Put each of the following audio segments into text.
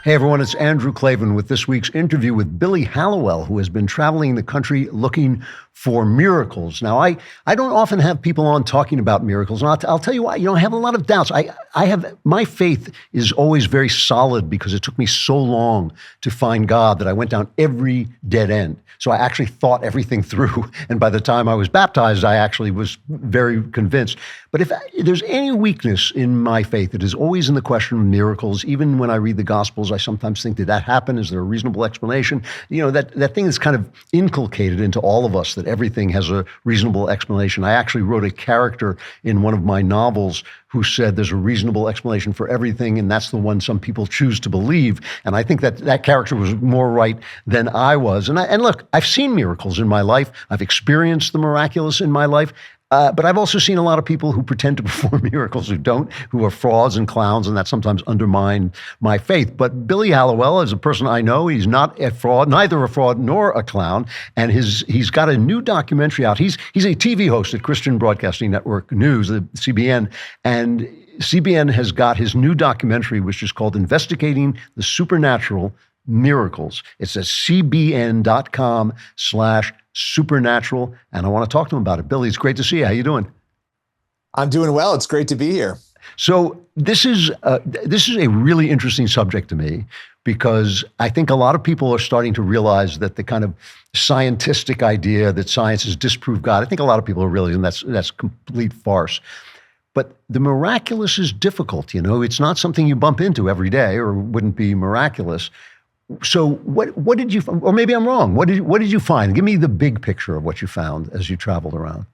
Hey everyone, it's Andrew Klavan with this week's interview with Billy Hallowell, who has been traveling the country looking for miracles. Now, I don't often have people on talking about miracles, and I'll tell you why. I have a lot of doubts. My faith is always very solid because it took me so long to find God that I went down every dead end. So I actually thought everything through, and by the time I was baptized, I actually was very convinced. But if there's any weakness in my faith, it is always in the question of miracles. Even when I read the Gospels, I sometimes think, did that happen? Is there a reasonable explanation? That thing is kind of inculcated into all of us, that everything has a reasonable explanation. I actually wrote a character in one of my novels who said there's a reasonable explanation for everything, and that's the one some people choose to believe. And I think that character was more right than I was. And look, I've seen miracles in my life. I've experienced the miraculous in my life. But I've also seen a lot of people who pretend to perform miracles who don't, who are frauds and clowns, and that sometimes undermine my faith. But Billy Hallowell is a person I know. He's not a fraud, neither a fraud nor a clown. And he's got a new documentary out. He's a TV host at Christian Broadcasting Network News, the CBN, and CBN has got his new documentary, which is called Investigating the Supernatural Miracles. It's at cbn.com/supernatural. And I want to talk to him about it. Billy, it's great to see you. How you doing? I'm doing well. It's great to be here. So this is a really interesting subject to me, because I think a lot of people are starting to realize that the kind of scientific idea that science has disproved God, I think a lot of people are realizing that's complete farce. But the miraculous is difficult. It's not something you bump into every day, or wouldn't be miraculous. So what did you, or maybe I'm wrong, what did you find? Give me the big picture of what you found as you traveled around.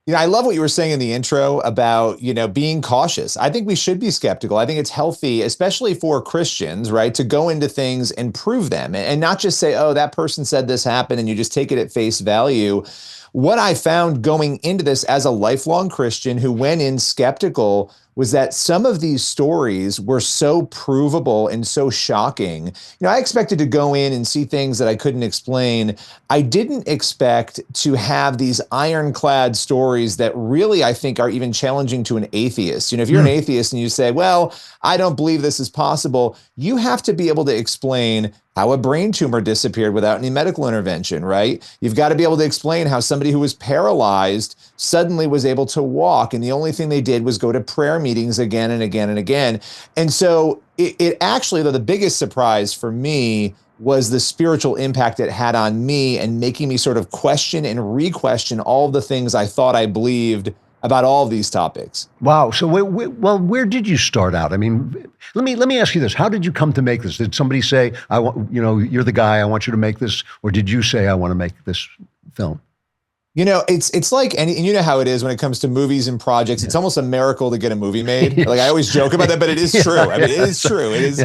I love what you were saying in the intro about, being cautious. I think we should be skeptical. I think it's healthy, especially for Christians, right, to go into things and prove them and not just say, oh, that person said this happened, and you just take it at face value. What I found going into this as a lifelong Christian who went in skeptical was that some of these stories were so provable and so shocking. I expected to go in and see things that I couldn't explain. I didn't expect to have these ironclad stories that really, I think, are even challenging to an atheist. If you're an atheist and you say, well, I don't believe this is possible, you have to be able to explain how a brain tumor disappeared without any medical intervention, right? You've got to be able to explain how somebody who was paralyzed suddenly was able to walk, and the only thing they did was go to prayer meetings again and again and again. And so it actually, though, the biggest surprise for me was the spiritual impact it had on me and making me sort of question and re-question all of the things I thought I believed about all of these topics. Wow. So, where did you start out? I mean, let me ask you this: how did you come to make this? Did somebody say, "I want, you're the guy. I want you to make this," or did you say, "I want to make this film"? It's like and you know how it is when it comes to movies and projects. It's almost a miracle to get a movie made. Like I always joke about that, but it is true. I mean, it is true. It is,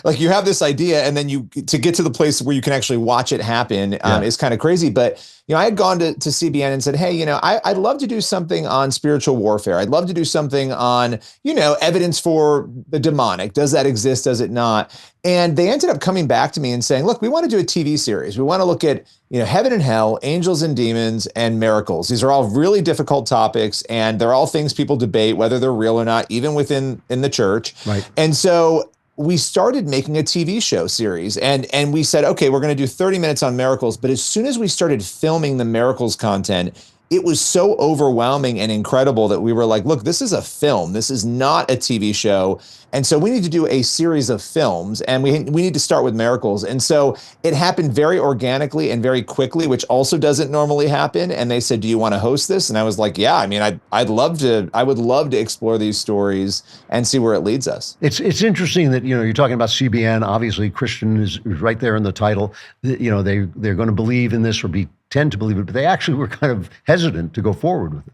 like you have this idea, and then to get to the place where you can actually watch it happen is kind of crazy. But I had gone to CBN and said, hey, I'd love to do something on spiritual warfare. I'd love to do something on, evidence for the demonic. Does that exist? Does it not? And they ended up coming back to me and saying, look, we want to do a TV series. We want to look at, heaven and hell, angels and demons, and miracles. These are all really difficult topics, and they're all things people debate whether they're real or not, even in the church. Right. And so we started making a TV show series, and we said, okay, we're going to do 30 minutes on miracles. But as soon as we started filming the miracles content, it was so overwhelming and incredible that we were like, look, this is a film. This is not a TV show. And so we need to do a series of films, and we need to start with miracles. And so it happened very organically and very quickly, which also doesn't normally happen. And they said, do you want to host this? And I was like, yeah, I mean, I would love to explore these stories and see where it leads us. It's interesting that, you're talking about CBN, obviously Christian is right there in the title. They're going to believe in this or tend to believe it, but they actually were kind of hesitant to go forward with it.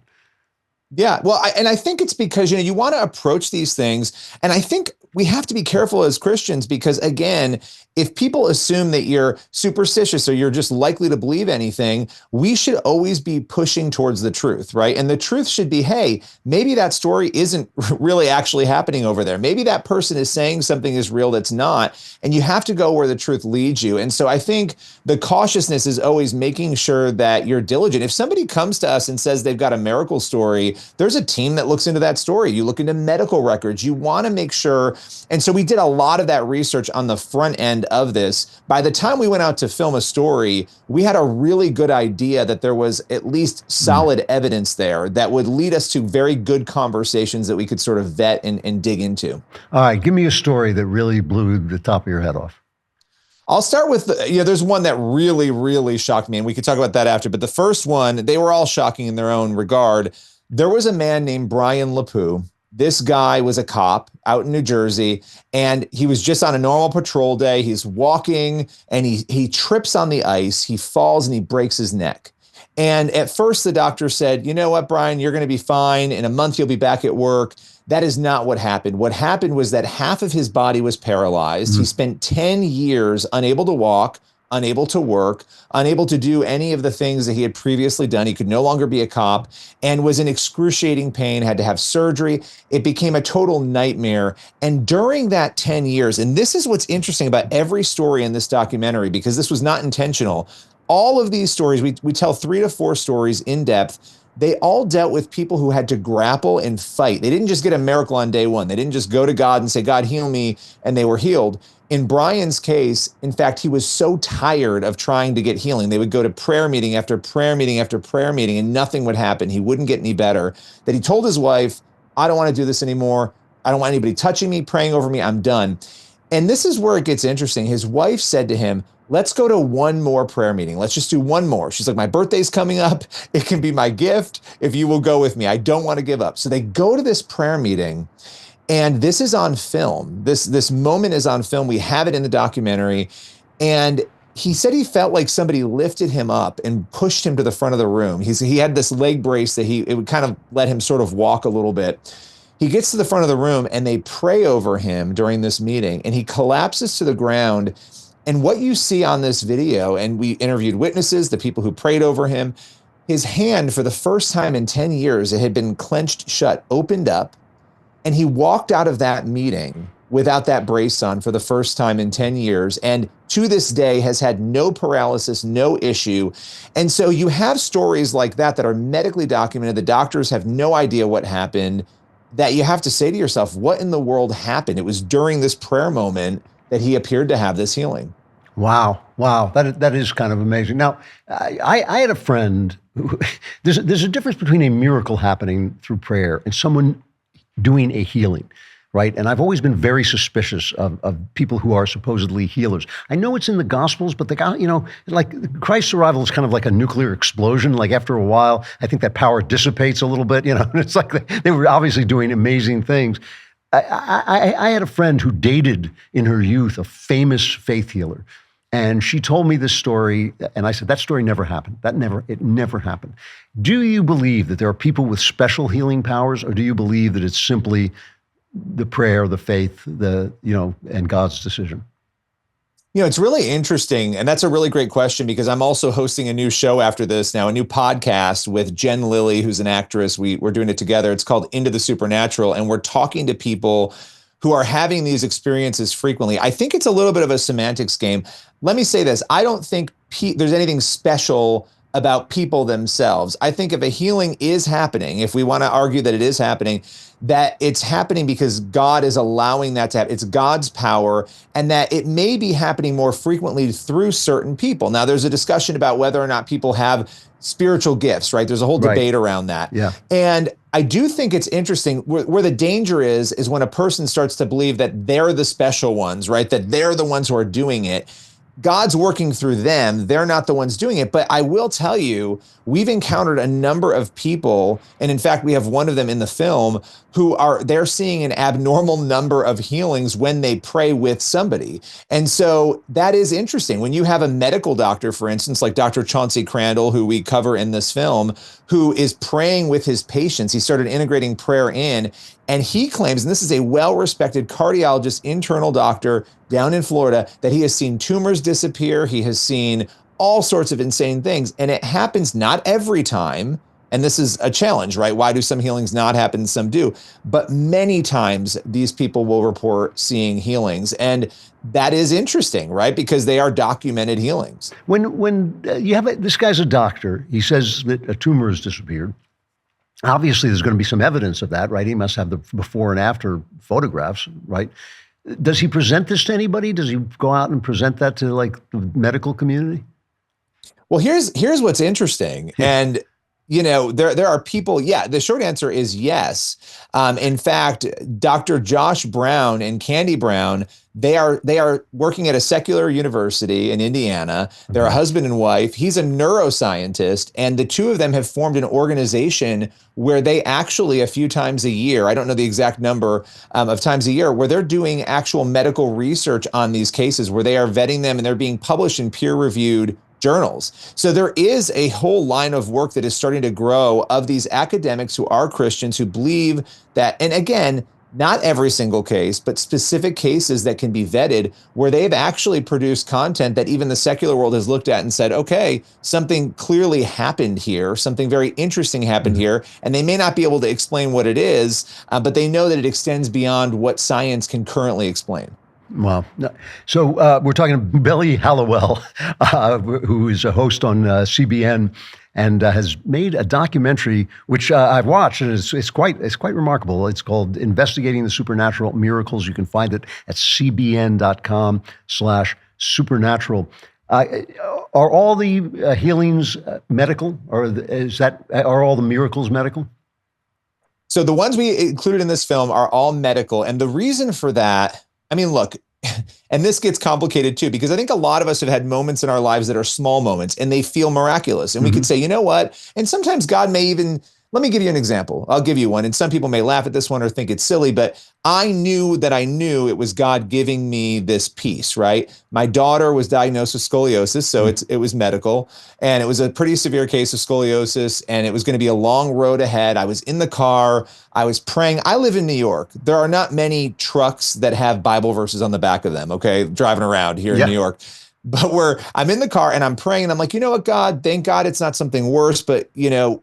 Yeah, well, I think it's because, you want to approach these things. And I think we have to be careful as Christians because, again, if people assume that you're superstitious or you're just likely to believe anything, we should always be pushing towards the truth, right? And the truth should be, hey, maybe that story isn't really actually happening over there. Maybe that person is saying something is real that's not, and you have to go where the truth leads you. And so I think the cautiousness is always making sure that you're diligent. If somebody comes to us and says they've got a miracle story, there's a team that looks into that story. You look into medical records. You want to make sure And so we did a lot of that research on the front end of this. By the time we went out to film a story, we had a really good idea that there was at least solid evidence there that would lead us to very good conversations that we could sort of vet and dig into. All right, give me a story that really blew the top of your head off. I'll start with, there's one that really, really shocked me, and we could talk about that after. But the first one, they were all shocking in their own regard. There was a man named Brian LaPoo. This guy was a cop out in New Jersey, and he was just on a normal patrol day. He's walking, and he trips on the ice. He falls, and he breaks his neck. And at first, the doctor said, you know what, Brian, you're going to be fine. In a month, you'll be back at work. That is not what happened. What happened was that half of his body was paralyzed. He spent 10 years unable to walk, unable to work, unable to do any of the things that he had previously done. He could no longer be a cop and was in excruciating pain, had to have surgery. It became a total nightmare. And during that 10 years, and this is what's interesting about every story in this documentary, because this was not intentional. All of these stories, we tell 3 to 4 stories in depth. They all dealt with people who had to grapple and fight. They didn't just get a miracle on day one. They didn't just go to God and say, God, heal me, and they were healed. In Brian's case, in fact, he was so tired of trying to get healing. They would go to prayer meeting after prayer meeting after prayer meeting, and nothing would happen. He wouldn't get any better. That he told his wife, I don't want to do this anymore. I don't want anybody touching me, praying over me. I'm done. And this is where it gets interesting. His wife said to him, let's go to one more prayer meeting. Let's just do one more. She's like, my birthday's coming up. It can be my gift if you will go with me. I don't want to give up. So they go to this prayer meeting, and this is on film. This moment is on film. We have it in the documentary. And he said he felt like somebody lifted him up and pushed him to the front of the room. He had this leg brace that it would kind of let him sort of walk a little bit. He gets to the front of the room, and they pray over him during this meeting, and he collapses to the ground. And what you see on this video, and we interviewed witnesses, the people who prayed over him, his hand, for the first time in 10 years, it had been clenched shut, opened up, and he walked out of that meeting without that brace on for the first time in 10 years. And to this day has had no paralysis, no issue. And so you have stories like that that are medically documented. The doctors have no idea what happened, that you have to say to yourself, what in the world happened? It was during this prayer moment that he appeared to have this healing. Wow. That is kind of amazing. Now, I had a friend who, there's a difference between a miracle happening through prayer and someone doing a healing, right? And I've always been very suspicious of people who are supposedly healers. I know it's in the Gospels, but like Christ's arrival is kind of like a nuclear explosion. Like after a while, I think that power dissipates a little bit, and it's like they were obviously doing amazing things. I had a friend who dated in her youth a famous faith healer. And she told me this story, and I said, that story never happened. It never happened. Do you believe that there are people with special healing powers, or do you believe that it's simply the prayer, the faith, and God's decision? It's really interesting. And that's a really great question, because I'm also hosting a new show after this now, a new podcast with Jen Lilly, who's an actress. We're doing it together. It's called Into the Supernatural. And we're talking to people who are having these experiences frequently. I think it's a little bit of a semantics game. Let me say this. I don't think there's anything special about people themselves. I think if a healing is happening, if we want to argue that it is happening, that it's happening because God is allowing that to happen. It's God's power, and that it may be happening more frequently through certain people. Now, there's a discussion about whether or not people have spiritual gifts, right? There's a whole debate around that. Yeah. And I do think it's interesting where the danger is when a person starts to believe that they're the special ones, right? That they're the ones who are doing it. God's working through them. They're not the ones doing it. But I will tell you, we've encountered a number of people, and in fact, we have one of them in the film, they're seeing an abnormal number of healings when they pray with somebody. And so that is interesting. When you have a medical doctor, for instance, like Dr. Chauncey Crandall, who we cover in this film, who is praying with his patients, he started integrating prayer in, and he claims, and this is a well-respected cardiologist, internal doctor down in Florida, that he has seen tumors disappear. He has seen all sorts of insane things. And it happens not every time. And this is a challenge, right? Why do some healings not happen? Some do. But many times these people will report seeing healings. And that is interesting, right? Because they are documented healings. When you have this guy's a doctor, he says that a tumor has disappeared. Obviously, there's going to be some evidence of that, right? He must have the before and after photographs, right? Does he present this to anybody? Does he go out and present that to like the medical community? Well, here's what's interesting. Yeah. And there are people. Yeah, the short answer is yes. In fact, Dr. Josh Brown and Candy Brown, they are working at a secular university in Indiana. They're a husband and wife. He's a neuroscientist, and the two of them have formed an organization where they actually a few times a year, I don't know the exact number of times a year, where they're doing actual medical research on these cases, where they are vetting them and they're being published in peer-reviewed journals. So there is a whole line of work that is starting to grow of these academics who are Christians who believe that, and again, not every single case, but specific cases that can be vetted where they've actually produced content that even the secular world has looked at and said, okay, something clearly happened here. Something very interesting happened here. And they may not be able to explain what it is, but they know that it extends beyond what science can currently explain. Wow. So we're talking to Billy Hallowell, who is a host on CBN and has made a documentary, which I've watched, and it's quite remarkable. It's called Investigating the Supernatural Miracles. You can find it at cbn.com/supernatural. Are all the healings medical, or are all the miracles medical? So the ones we included in this film are all medical. And the reason for that, I mean, look, and this gets complicated too, because I think a lot of us have had moments in our lives that are small moments and they feel miraculous. And we could say, you know what? And sometimes God may even, let me give you an example. I'll give you one. And some people may laugh at this one or think it's silly, but I knew that I knew it was God giving me this peace, right? My daughter was diagnosed with scoliosis, so it was medical, and it was a pretty severe case of scoliosis, and it was going to be a long road ahead. I was in the car. I was praying. I live in New York. There are not many trucks that have Bible verses on the back of them, okay, driving around here in New York. But I'm in the car and I'm praying and I'm like, you know what, God, thank God it's not something worse, but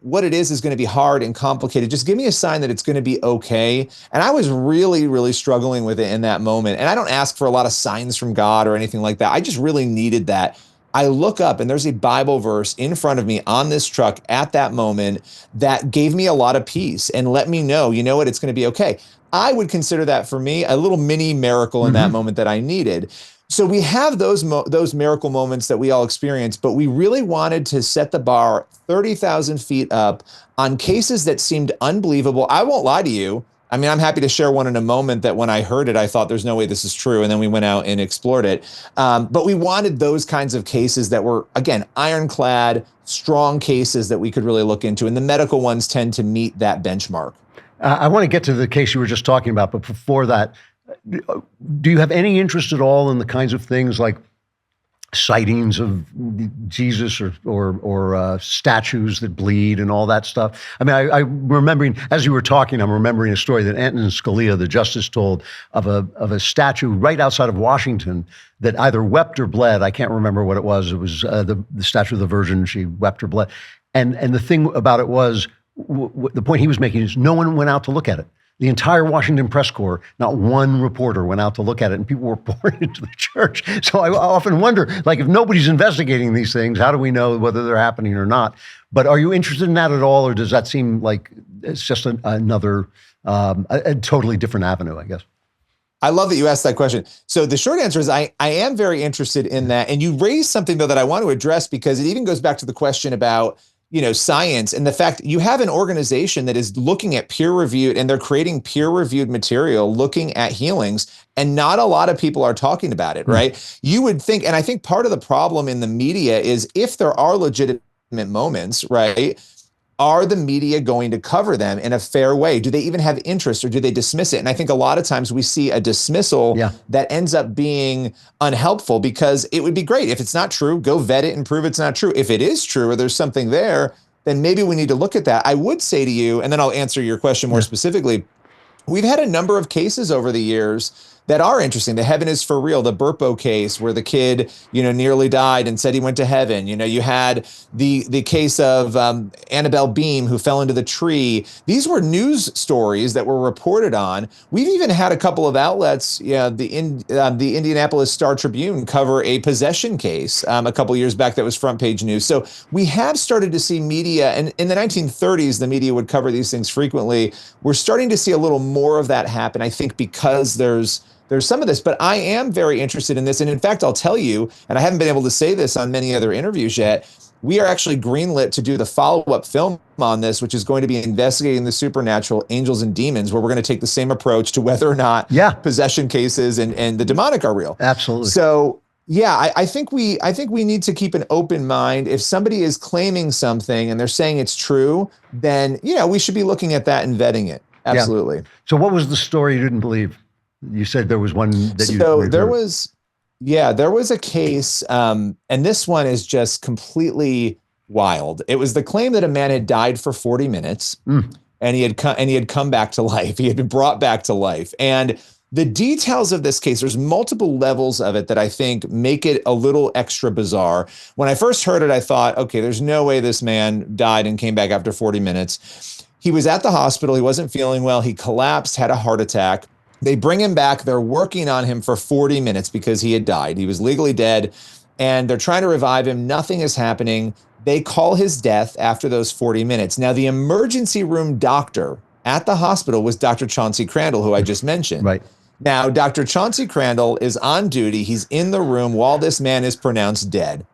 what it is going to be hard and complicated. Just give me a sign that it's going to be okay. And I was really, really struggling with it in that moment. And I don't ask for a lot of signs from God or anything like that. I just really needed that. I look up and there's a Bible verse in front of me on this truck at that moment that gave me a lot of peace and let me know, you know what, it's going to be okay. I would consider that for me a little mini miracle in that moment that I needed. So we have those miracle moments that we all experience, but we really wanted to set the bar 30,000 feet up on cases that seemed unbelievable. I won't lie to you. I mean, I'm happy to share one in a moment that when I heard it, I thought there's no way this is true. And then we went out and explored it. But we wanted those kinds of cases that were, again, ironclad, strong cases that we could really look into. And the medical ones tend to meet that benchmark. I want to get to the case you were just talking about, but before that, do you have any interest at all in the kinds of things like sightings of Jesus or statues that bleed and all that stuff? I mean, I'm remembering, as you were talking, I'm remembering a story that Antonin Scalia, the justice, told of a statue right outside of Washington that either wept or bled. I can't remember what it was. It was the statue of the Virgin. She wept or bled. And the thing about it was, the point he was making is no one went out to look at it. The entire Washington press corps, not one reporter went out to look at it, and people were pouring into the church. So I often wonder, like, if nobody's investigating these things, how do we know whether they're happening or not? But are you interested in that at all, or does that seem like it's just another, a totally different avenue, I guess? I love that you asked that question. So the short answer is I am very interested in that. And you raised something, though, that I want to address because it even goes back to the question about science and the fact you have an organization that is looking at peer-reviewed and they're creating peer-reviewed material looking at healings, and not a lot of people are talking about it, right? You would think, and I think part of the problem in the media is if there are legitimate moments, right? Are the media going to cover them in a fair way? Do they even have interest or do they dismiss it? And I think a lot of times we see a dismissal that ends up being unhelpful because it would be great. If it's not true, go vet it and prove it's not true. If it is true or there's something there, then maybe we need to look at that. I would say to you, and then I'll answer your question more specifically, we've had a number of cases over the years that are interesting. The Heaven is for Real, the Burpo case where the kid, nearly died and said he went to heaven. You had the case of Annabelle Beam who fell into the tree. These were news stories that were reported on. We've even had a couple of outlets, the Indianapolis Star Tribune cover a possession case a couple years back that was front page news. So we have started to see media, and in the 1930s, the media would cover these things frequently. We're starting to see a little more of that happen, I think, because there's there's some of this, but I am very interested in this. And in fact, I'll tell you, and I haven't been able to say this on many other interviews yet, we are actually greenlit to do the follow-up film on this, which is going to be investigating the supernatural, angels and demons, where we're going to take the same approach to whether or not possession cases and the demonic are real. Absolutely. So yeah, I think we need to keep an open mind. If somebody is claiming something and they're saying it's true, then, we should be looking at that and vetting it. Absolutely. Yeah. So what was the story you didn't believe? You said there was one that you. So there was a case, and this one is just completely wild. It was the claim that a man had died for 40 minutes, and he had come back to life. He had been brought back to life, and the details of this case, there's multiple levels of it that I think make it a little extra bizarre. When I first heard it, I thought, okay, there's no way this man died and came back after 40 minutes. He was at the hospital. He wasn't feeling well. He collapsed, had a heart attack. They bring him back. They're working on him for 40 minutes because he had died. He was legally dead, and they're trying to revive him. Nothing is happening. They call his death after those 40 minutes. Now, the emergency room doctor at the hospital was Dr. Chauncey Crandall, who I just mentioned. Right. Now, Dr. Chauncey Crandall is on duty. He's in the room while this man is pronounced dead.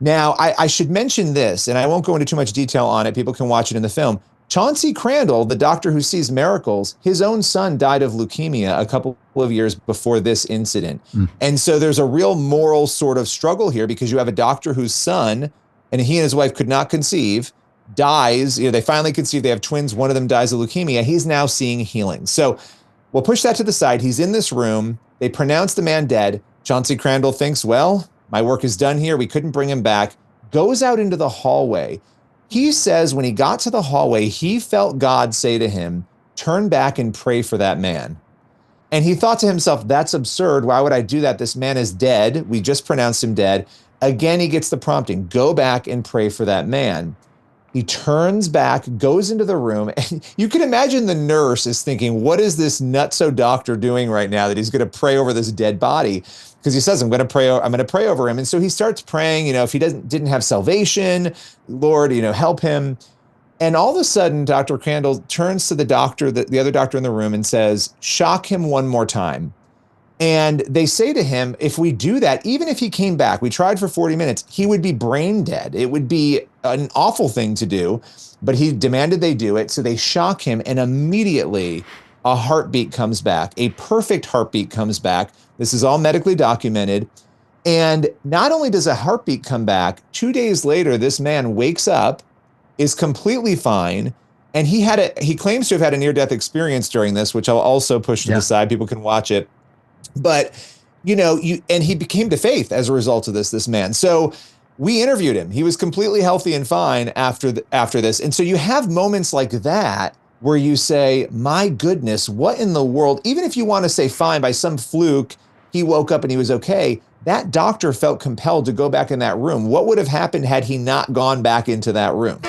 Now, I should mention this, and I won't go into too much detail on it. People can watch it in the film. Chauncey Crandall, the doctor who sees miracles, his own son died of leukemia a couple of years before this incident. And so there's a real moral sort of struggle here, because you have a doctor whose son, and he and his wife could not conceive, dies. They finally conceive. They have twins. One of them dies of leukemia. He's now seeing healing. So we'll push that to the side. He's in this room. They pronounce the man dead. Chauncey Crandall thinks, well, my work is done here. We couldn't bring him back. Goes out into the hallway. He says when he got to the hallway, he felt God say to him, turn back and pray for that man. And he thought to himself, that's absurd. Why would I do that? This man is dead. We just pronounced him dead. Again, he gets the prompting, go back and pray for that man. He turns back, goes into the room, and you can imagine the nurse is thinking, what is this nutso doctor doing right now that he's going to pray over this dead body? Because he says, I'm going to pray over him. And so he starts praying, if he didn't have salvation, Lord, help him. And all of a sudden, Dr. Crandall turns to the doctor, the other doctor in the room, and says, shock him one more time. And they say to him, if we do that, even if he came back, we tried for 40 minutes, he would be brain dead. It would be an awful thing to do, but he demanded they do it. So they shock him, and immediately a heartbeat comes back. A perfect heartbeat comes back. This is all medically documented. And not only does a heartbeat come back, 2 days later, this man wakes up, is completely fine. And he claims to have had a near-death experience during this, which I'll also push to the side. People can watch it. But, and he became to faith as a result of this man. So we interviewed him. He was completely healthy and fine after this. And so you have moments like that where you say, my goodness, what in the world? Even if you want to say, fine, by some fluke, he woke up and he was okay. That doctor felt compelled to go back in that room. What would have happened had he not gone back into that room?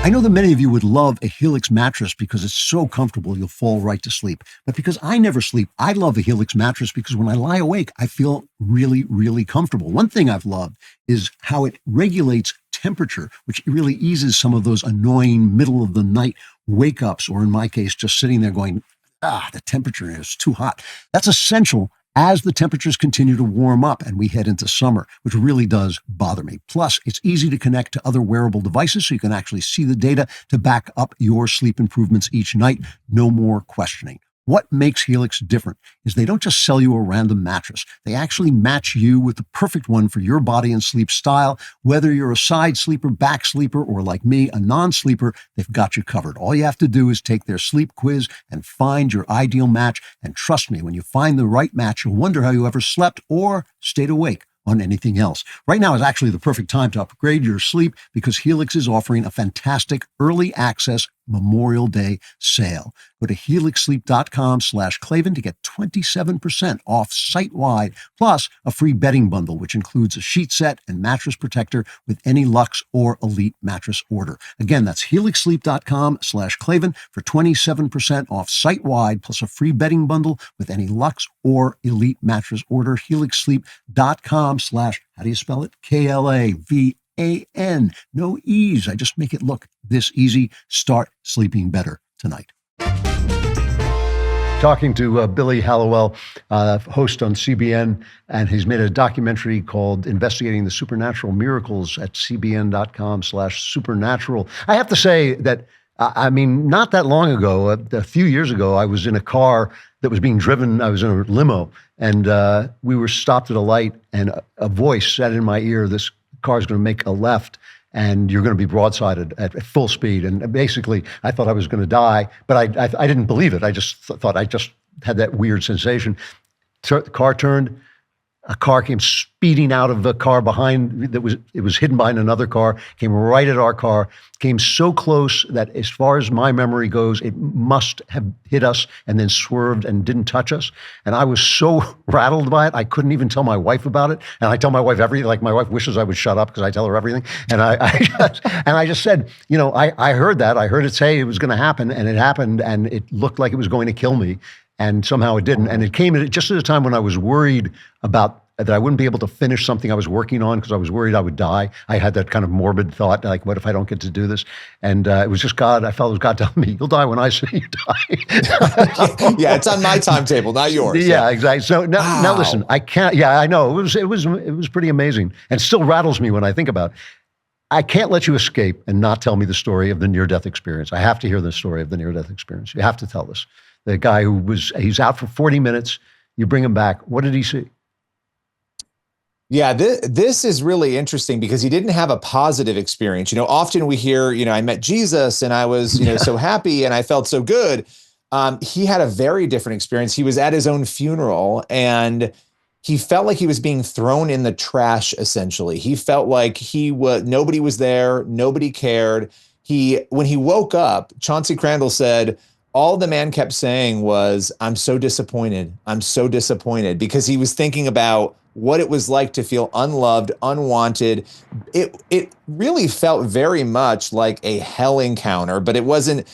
I know that many of you would love a Helix mattress because it's so comfortable you'll fall right to sleep. But because I never sleep, I love a Helix mattress because when I lie awake, I feel really, really comfortable. One thing I've loved is how it regulates temperature, which really eases some of those annoying middle of the night wake ups, or in my case, just sitting there going, the temperature is too hot. That's essential as the temperatures continue to warm up and we head into summer, which really does bother me. Plus, it's easy to connect to other wearable devices so you can actually see the data to back up your sleep improvements each night. No more questioning. What makes Helix different is they don't just sell you a random mattress. They actually match you with the perfect one for your body and sleep style. Whether you're a side sleeper, back sleeper, or like me, a non-sleeper, they've got you covered. All you have to do is take their sleep quiz and find your ideal match. And trust me, when you find the right match, you'll wonder how you ever slept or stayed awake on anything else. Right now is actually the perfect time to upgrade your sleep because Helix is offering a fantastic early access Memorial Day sale. Go to helixsleep.com/Klavan to get 27% off site-wide, plus a free bedding bundle, which includes a sheet set and mattress protector with any Luxe or Elite mattress order. Again, that's helixsleep.com/Klavan for 27% off site-wide, plus a free bedding bundle with any Luxe or Elite mattress order. helixsleep.com/ how do you spell it? KLAVAN. No E's. I just make it look this easy. Start sleeping better tonight. talking to Billy Hallowell, host on CBN, and he's made a documentary called Investigating the Supernatural Miracles at cbn.com/supernatural. I have to say that, I mean, not that long ago, a few years ago, I was in a car that was being driven. I was in a limo, and we were stopped at a light, and a voice said in my ear, this car is going to make a left, and you're going to be broadsided at full speed. And basically, I thought I was going to die, but I didn't believe it. I just thought I just had that weird sensation. The car turned. A car came speeding out of the car behind. It was hidden behind another car. Came right at our car. Came so close that, as far as my memory goes, it must have hit us and then swerved and didn't touch us. And I was so rattled by it, I couldn't even tell my wife about it. And I tell my wife everything. Like, my wife wishes I would shut up because I tell her everything. And I just said, you know, I heard that. I heard it say it was going to happen, and it happened, and it looked like it was going to kill me. And somehow it didn't. And it came at just at a time when I was worried about that I wouldn't be able to finish something I was working on because I was worried I would die. I had that kind of morbid thought, like, what if I don't get to do this? And it was just God. I felt it was God telling me, you'll die when I say you die. Yeah, it's on my timetable, not yours. Yeah, exactly. So now listen, I can't. Yeah, I know it was pretty amazing, and still rattles me when I think about it. I can't let you escape and not tell me the story of the near-death experience. I have to hear the story of the near-death experience. You have to tell this. The guy he's out for 40 minutes. You bring him back. What did he see? Yeah, this is really interesting because he didn't have a positive experience. You know, often we hear, you know, I met Jesus and I was, you know, so happy and I felt so good. He had a very different experience. He was at his own funeral and he felt like he was being thrown in the trash, essentially. He felt like nobody was there, nobody cared. When he woke up, Chauncey Crandall said, all the man kept saying was, I'm so disappointed. I'm so disappointed, because he was thinking about what it was like to feel unloved, unwanted. It really felt very much like a hell encounter, but it wasn't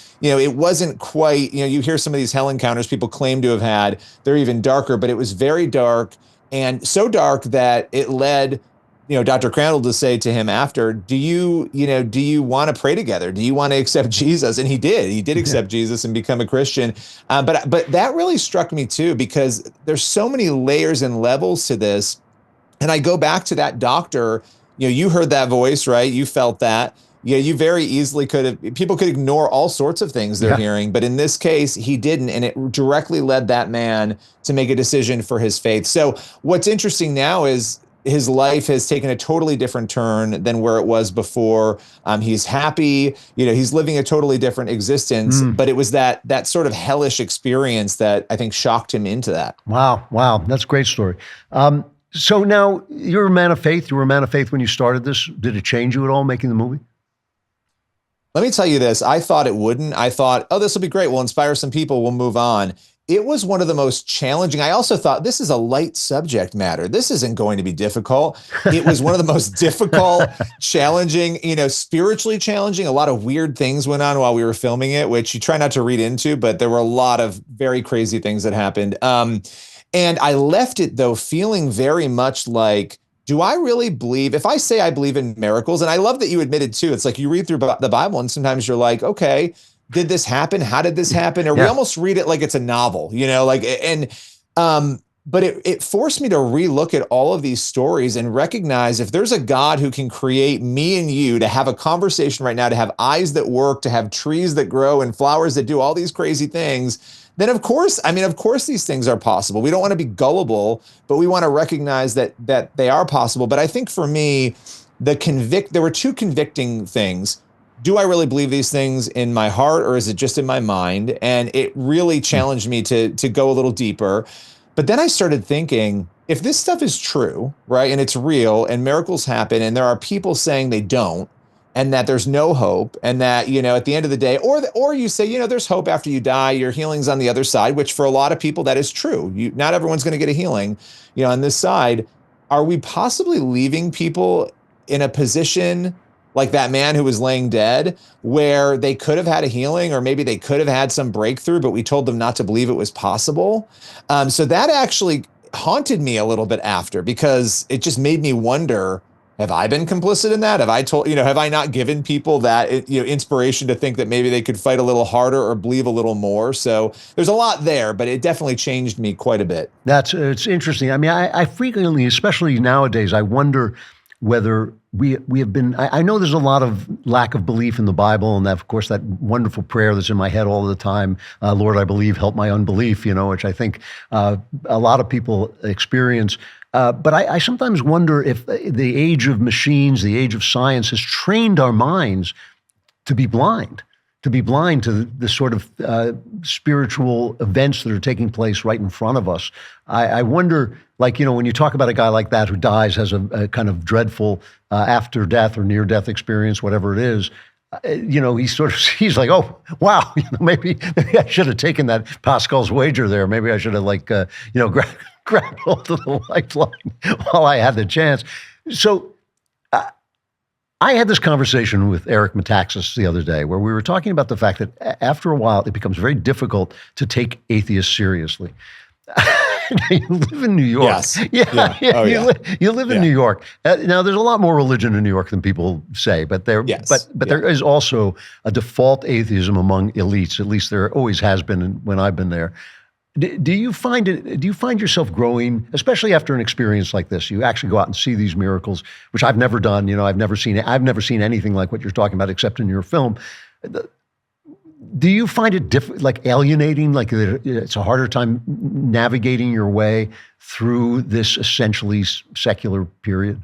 quite, you know, you hear some of these hell encounters people claim to have had, they're even darker, but it was very dark, and so dark that it led, you know, Dr. Crandall to say to him after, do you want to pray together? Do you want to accept Jesus? And he did accept Jesus and become a Christian. But that really struck me too, because there's so many layers and levels to this. And I go back to that doctor, you know, you heard that voice, right? You felt that. Yeah, you very easily people could ignore all sorts of things they're hearing, but in this case, he didn't. And it directly led that man to make a decision for his faith. So what's interesting now is, his life has taken a totally different turn than where it was before. He's happy, you know, he's living a totally different existence, but it was that sort of hellish experience that I think shocked him into that. Wow. That's a great story. So now you're a man of faith. You were a man of faith when you started this. Did it change you at all making the movie? Let me tell you this. I thought it wouldn't. I thought, oh, this will be great. We'll inspire some people. We'll move on. It was one of the most challenging. I also thought, this is a light subject matter. This isn't going to be difficult. It was one of the most difficult, challenging, you know, spiritually challenging. A lot of weird things went on while we were filming it, which you try not to read into, but there were a lot of very crazy things that happened. And I left it, though, feeling very much like, do I really believe, if I say I believe in miracles, and I love that you admitted too, it's like you read through the Bible and sometimes you're like, okay, did this happen? How did this happen? Or we almost read it like it's a novel, you know, like, but it forced me to relook at all of these stories and recognize, if there's a God who can create me and you to have a conversation right now, to have eyes that work, to have trees that grow and flowers that do all these crazy things, then of course these things are possible. We don't want to be gullible, but we want to recognize that they are possible. But I think for me, there were two convicting things. Do I really believe these things in my heart, or is it just in my mind? And it really challenged me to go a little deeper. But then I started thinking, if this stuff is true, right, and it's real, and miracles happen, and there are people saying they don't, and that there's no hope, and that, you know, at the end of the day, or you say, you know, there's hope after you die, your healing's on the other side, which for a lot of people, that is true. Not everyone's going to get a healing, you know, on this side. Are we possibly leaving people in a position like that man who was laying dead, where they could have had a healing, or maybe they could have had some breakthrough, but we told them not to believe it was possible? So that actually haunted me a little bit after, because it just made me wonder, have I been complicit in that? Have I told, have I not given people that, inspiration to think that maybe they could fight a little harder or believe a little more? So there's a lot there, but it definitely changed me quite a bit. It's interesting. I mean, I frequently, especially nowadays, I wonder whether we have been. I know there's a lot of lack of belief in the Bible, and that, of course, that wonderful prayer that's in my head all the time, Lord, I believe, help my unbelief, which I think a lot of people experience. But I sometimes wonder if the age of machines, the age of science, has trained our minds to be blind to the sort of spiritual events that are taking place right in front of us. I wonder, when you talk about a guy like that who dies, has a kind of dreadful after death or near death experience, whatever it is, he's like, oh, wow, maybe I should have taken that Pascal's wager there. Maybe I should have grabbed hold of the lifeline while I had the chance. So I had this conversation with Eric Metaxas the other day where we were talking about the fact that after a while, it becomes very difficult to take atheists seriously. You live in New York. Yes. Yeah. Oh, You live in New York. Now, there's a lot more religion in New York than people say, but there is also a default atheism among elites. At least there always has been when I've been there. Do you find yourself growing, especially after an experience like this? You actually go out and see these miracles, which I've never done. I've never seen anything like what you're talking about, except in your film. Do you find it like alienating, like it's a harder time navigating your way through this essentially secular period?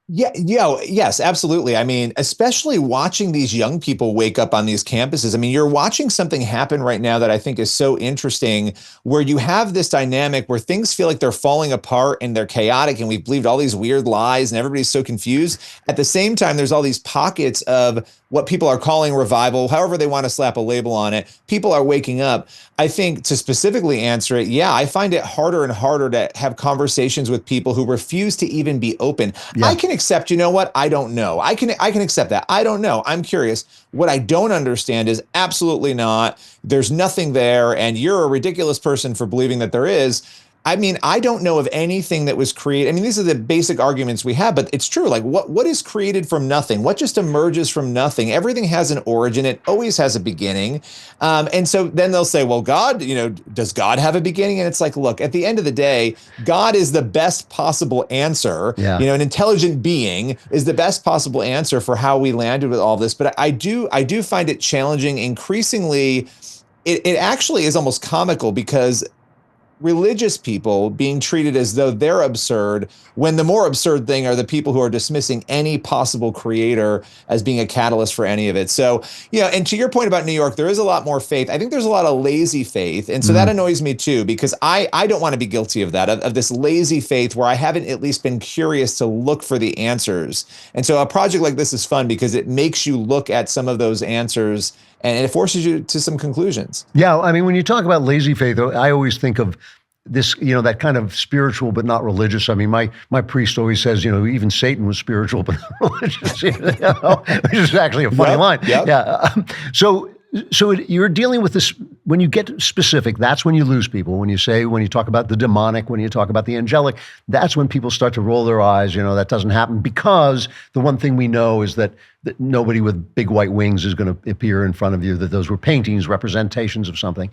Yes, absolutely. I mean, especially watching these young people wake up on these campuses. I mean, you're watching something happen right now that I think is so interesting, where you have this dynamic where things feel like they're falling apart and they're chaotic and we've believed all these weird lies and everybody's so confused. At the same time, there's all these pockets of what people are calling revival, however they want to slap a label on it. People are waking up. I think to specifically answer it, I find it harder and harder to have conversations with people who refuse to even be open. Yeah. I can accept, I don't know. I can accept that. I don't know. I'm curious. What I don't understand is absolutely not. There's nothing there, and you're a ridiculous person for believing that there is. I mean, I don't know of anything that was created. I mean, these are the basic arguments we have, but it's true. Like what is created from nothing? What just emerges from nothing? Everything has an origin. It always has a beginning. And so then they'll say, well, God, does God have a beginning? And it's like, look, at the end of the day, God is the best possible answer. Yeah. An intelligent being is the best possible answer for how we landed with all this. But I do find it challenging. Increasingly, it actually is almost comical, because religious people being treated as though they're absurd, when the more absurd thing are the people who are dismissing any possible creator as being a catalyst for any of it. So, and to your point about New York, there is a lot more faith. I think there's a lot of lazy faith. And so that annoys me too, because I don't want to be guilty of that, of this lazy faith where I haven't at least been curious to look for the answers. And so a project like this is fun because it makes you look at some of those answers and it forces you to some conclusions. Yeah, I mean, when you talk about lazy faith, I always think of this, that kind of spiritual but not religious. I mean, my priest always says, even Satan was spiritual but not religious, which is actually a funny line. Yep. Yeah. So you're dealing with this, when you get specific, that's when you lose people. When you talk about the demonic, when you talk about the angelic, that's when people start to roll their eyes. That doesn't happen, because the one thing we know is that nobody with big white wings is going to appear in front of you, that those were paintings, representations of something.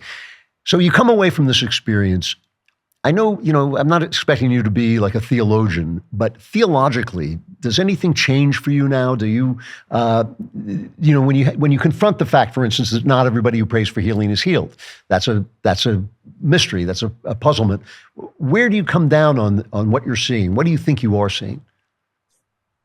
So you come away from this experience. I know, I'm not expecting you to be like a theologian, but theologically, does anything change for you now? Do you, when you confront the fact, for instance, that not everybody who prays for healing is healed, that's a mystery, that's a puzzlement. Where do you come down on what you're seeing? What do you think you are seeing?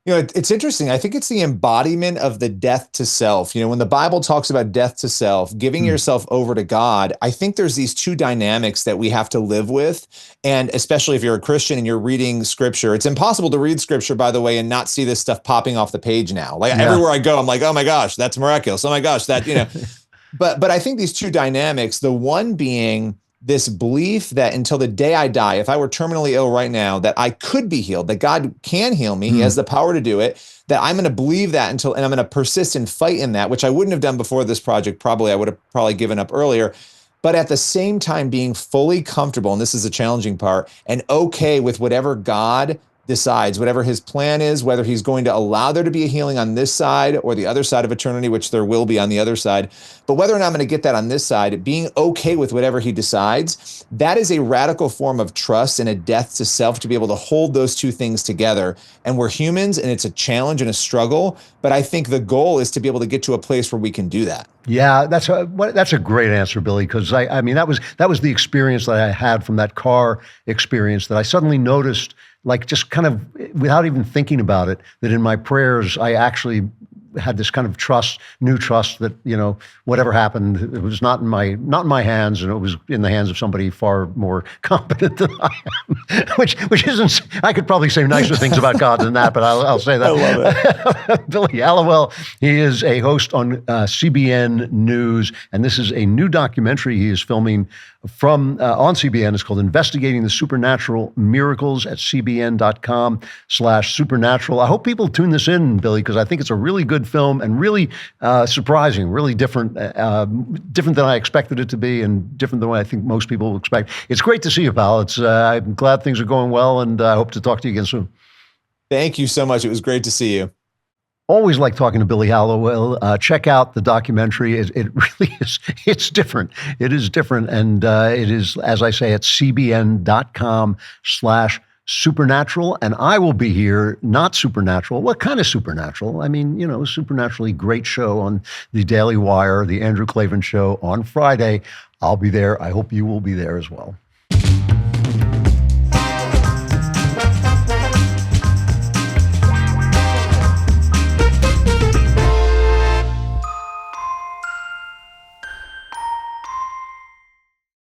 It's interesting. I think it's the embodiment of the death to self. When the Bible talks about death to self, giving yourself over to God, I think there's these two dynamics that we have to live with. And especially if you're a Christian and you're reading scripture, it's impossible to read scripture, by the way, and not see this stuff popping off the page now. Like everywhere I go, I'm like, oh my gosh, that's miraculous. Oh my gosh, that, but I think these two dynamics, the one being this belief that until the day I die, if I were terminally ill right now, that I could be healed, that God can heal me. He has the power to do it, that I'm going to believe that and I'm going to persist and fight in that, which I wouldn't have done before this project. Probably, I would have probably given up earlier. But at the same time, being fully comfortable, and this is the challenging part, and okay with whatever God decides, whatever his plan is, whether he's going to allow there to be a healing on this side or the other side of eternity, which there will be on the other side. But whether or not I'm going to get that on this side, being okay with whatever he decides, that is a radical form of trust and a death to self to be able to hold those two things together. And we're humans, and it's a challenge and a struggle. But I think the goal is to be able to get to a place where we can do that. Yeah, that's a great answer, Billy, because I mean, that was the experience that I had from that car experience, that I suddenly noticed, like, just kind of without even thinking about it, that in my prayers, I actually had this kind of new trust that, whatever happened, it was not in my hands, and it was in the hands of somebody far more competent than I am, which isn't, I could probably say nicer things about God than that, but I'll say that. I love it. Billy Hallowell, he is a host on CBN News, and this is a new documentary he is filming on CBN. It's called Investigating the Supernatural Miracles at cbn.com/supernatural. I hope people tune this in, Billy, because I think it's a really good film and really surprising, really different than I expected it to be, and different than what I think most people expect. It's great to see you, pal. I'm glad things are going well, and I hope to talk to you again soon. Thank you so much. It was great to see you. Always like talking to Billy Hallowell. Check out the documentary. It really is. It's different. It is different. And it is, as I say, at cbn.com/supernatural. And I will be here, not supernatural. What kind of supernatural? I mean, supernaturally great show on the Daily Wire, the Andrew Klavan Show on Friday. I'll be there. I hope you will be there as well.